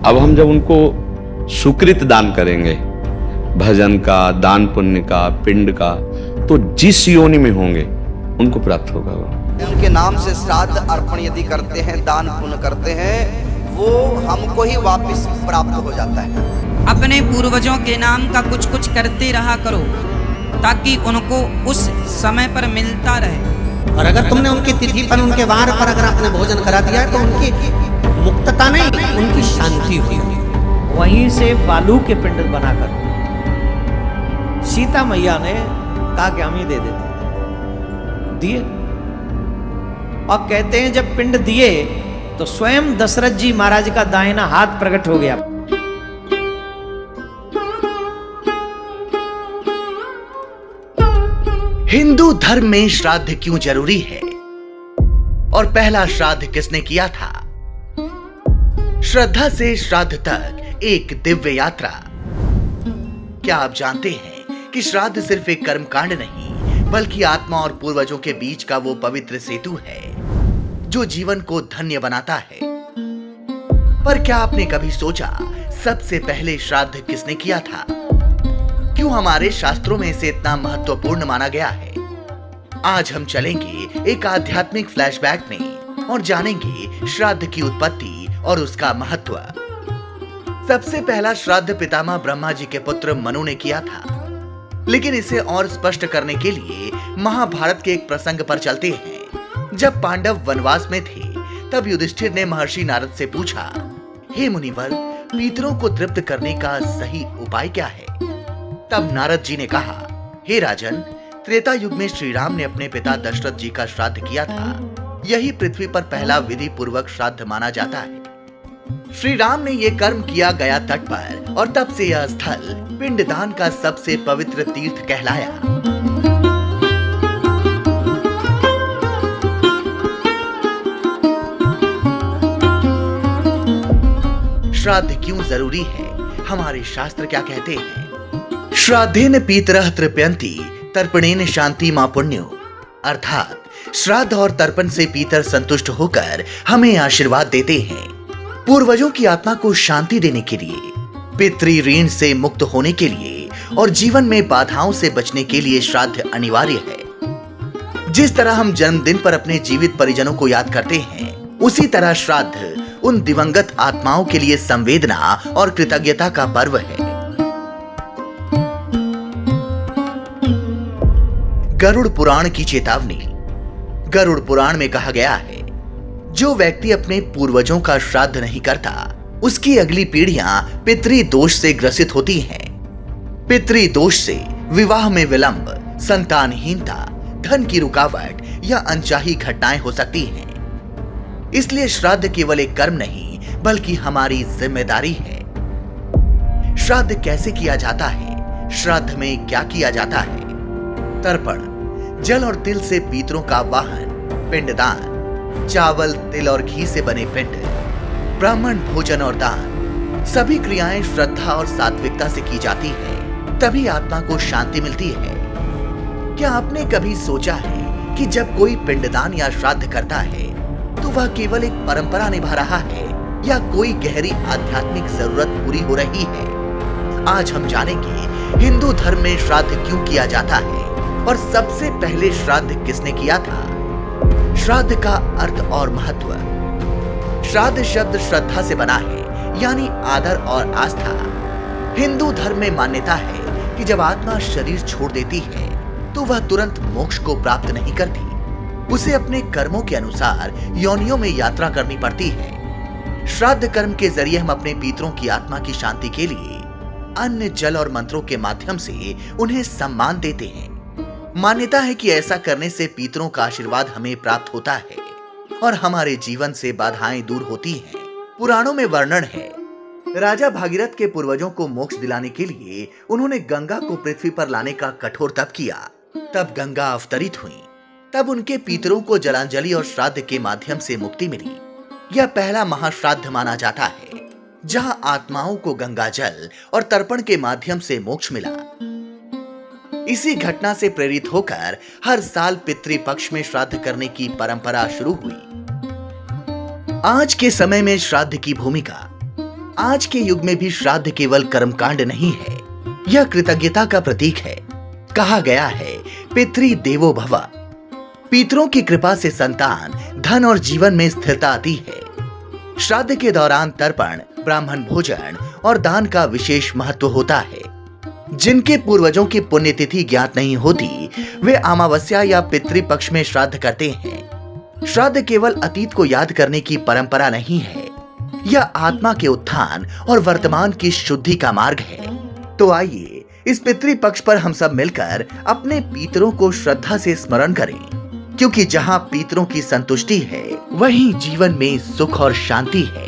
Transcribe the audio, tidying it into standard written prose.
अब हम जब उनको सुकृत दान करेंगे, भजन का, दान पुण्य का, पिंड का, तो जिस योनि में होंगे उनको प्राप्त होगा। उनके नाम से श्राद्ध अर्पण यदि करते हैं, दान पुण्य करते हैं, वो हमको ही वापस प्राप्त हो जाता है। अपने पूर्वजों के नाम का कुछ कुछ करते रहा करो ताकि उनको उस समय पर मिलता रहे। और अगर तुमने उनकी तिथि पर, उनके वार पर अगर आपने भोजन करा दिया है तो उनकी मुक्तता नहीं, उनकी शांति हुई। वहीं से बालू के पिंड बनाकर सीता मैया ने कहा कि हम ही दे देते, दिए। और कहते हैं जब पिंड दिए तो स्वयं दशरथ जी महाराज का दाहिना हाथ प्रकट हो गया। हिंदू धर्म में श्राद्ध क्यों जरूरी है और पहला श्राद्ध किसने किया था? श्रद्धा से श्राद्ध तक एक दिव्य यात्रा। क्या आप जानते हैं कि श्राद्ध सिर्फ एक कर्मकांड नहीं, बल्कि आत्मा और पूर्वजों के बीच का वो पवित्र सेतु है जो जीवन को धन्य बनाता है। पर क्या आपने कभी सोचा सबसे पहले श्राद्ध किसने किया था? क्यों हमारे शास्त्रों में इसे इतना महत्वपूर्ण माना गया है? आज हम चलेंगे एक आध्यात्मिक फ्लैशबैक में और जानेंगे श्राद्ध की उत्पत्ति और उसका महत्व। सबसे पहला श्राद्ध पितामह ब्रह्मा जी के पुत्र मनु ने किया था। लेकिन इसे और स्पष्ट करने के लिए महाभारत के एक प्रसंग पर चलते हैं। जब पांडव वनवास में थे, तब युधिष्ठिर ने महर्षि नारद से पूछा, हे मुनिवर, पितरों को तृप्त करने का सही उपाय क्या है? तब नारद जी ने कहा, हे राजन, त्रेता युग में श्री राम ने अपने पिता दशरथ जी का श्राद्ध किया था। यही पृथ्वी पर पहला विधि पूर्वक श्राद्ध माना जाता है। श्री राम ने यह कर्म किया गया तट पर, और तब से यह स्थल पिंडदान का सबसे पवित्र तीर्थ कहलाया। श्राद्ध क्यों जरूरी है? हमारे शास्त्र क्या कहते हैं? श्राद्धेन पीतरः तृप्यन्ति तर्पणेन शांति मा पुण्यो। अर्थात श्राद्ध और तर्पण से पीतर संतुष्ट होकर हमें आशीर्वाद देते हैं। पूर्वजों की आत्मा को शांति देने के लिए, पितृ ऋण से मुक्त होने के लिए और जीवन में बाधाओं से बचने के लिए श्राद्ध अनिवार्य है। जिस तरह हम जन्मदिन पर अपने जीवित परिजनों को याद करते हैं, उसी तरह श्राद्ध उन दिवंगत आत्माओं के लिए संवेदना और कृतज्ञता का पर्व है। गरुड़ पुराण की चेतावनी। गरुड़ पुराण में कहा गया है, जो व्यक्ति अपने पूर्वजों का श्राद्ध नहीं करता, उसकी अगली पीढ़ियां पितृ दोष से ग्रसित होती हैं। पितृ दोष से विवाह में विलंब, संतानहीनता, धन की रुकावट या अनचाही घटनाएं हो सकती हैं। इसलिए श्राद्ध केवल एक कर्म नहीं, बल्कि हमारी जिम्मेदारी है। श्राद्ध कैसे किया जाता है? श्राद्ध में क्या किया जाता है? तर्पण, जल और तिल से पितरों का वाहन। पिंडदान, चावल, तिल और घी से बने पिंड। ब्राह्मण भोजन और दान। सभी क्रियाएं श्रद्धा और सात्विकता से की जाती है, तभी आत्मा को शांति मिलती है। क्या आपने कभी सोचा है कि जब कोई पिंडदान या श्राद्ध करता है तो वह केवल एक परंपरा निभा रहा है या कोई गहरी आध्यात्मिक जरूरत पूरी हो रही है? आज हम जानेंगे हिंदू धर्म में श्राद्ध क्यों किया जाता है और सबसे पहले श्राद्ध किसने किया था। श्राद्ध का अर्थ और महत्व। श्राद्ध शब्द श्रद्धा से बना है, यानी आदर और आस्था। हिंदू धर्म में मान्यता है कि जब आत्मा शरीर छोड़ देती है तो वह तुरंत मोक्ष को प्राप्त नहीं करती। उसे अपने कर्मों के अनुसार योनियों में यात्रा करनी पड़ती है। श्राद्ध कर्म के जरिए हम अपने पितरों की आत्मा की शांति के लिए अन्न, जल और मंत्रों के माध्यम से उन्हें सम्मान देते हैं। मान्यता है कि ऐसा करने से पितरों का आशीर्वाद हमें प्राप्त होता है और हमारे जीवन से बाधाएं दूर होती हैं। पुराणों में वर्णन है, राजा भागीरथ के पूर्वजों को मोक्ष दिलाने के लिए उन्होंने गंगा को पृथ्वी पर लाने का कठोर तप किया। तब गंगा अवतरित हुई। तब उनके पितरों को जलांजलि और श्राद्ध के माध्यम से मुक्ति मिली। यह पहला महाश्राद्ध माना जाता है, जहां आत्माओं को गंगा जल और तर्पण के माध्यम से मोक्ष मिला। इसी घटना से प्रेरित होकर हर साल पितृपक्ष में श्राद्ध करने की परंपरा शुरू हुई। आज के समय में श्राद्ध की भूमिका। आज के युग में भी श्राद्ध केवल कर्मकांड नहीं है, यह कृतज्ञता का प्रतीक है। कहा गया है, पितृ देवो भव। पितरों की कृपा से संतान, धन और जीवन में स्थिरता आती है। श्राद्ध के दौरान तर्पण, ब्राह्मण भोजन और दान का विशेष महत्व होता है। जिनके पूर्वजों की पुण्यतिथि ज्ञात नहीं होती, वे अमावस्या या पितृपक्ष में श्राद्ध करते हैं। श्राद्ध केवल अतीत को याद करने की परंपरा नहीं है, यह आत्मा के उत्थान और वर्तमान की शुद्धि का मार्ग है। तो आइए इस पितृपक्ष पर हम सब मिलकर अपने पितरों को श्रद्धा से स्मरण करें, क्योंकि जहां पितरों की संतुष्टि है, वहीं जीवन में सुख और शांति है।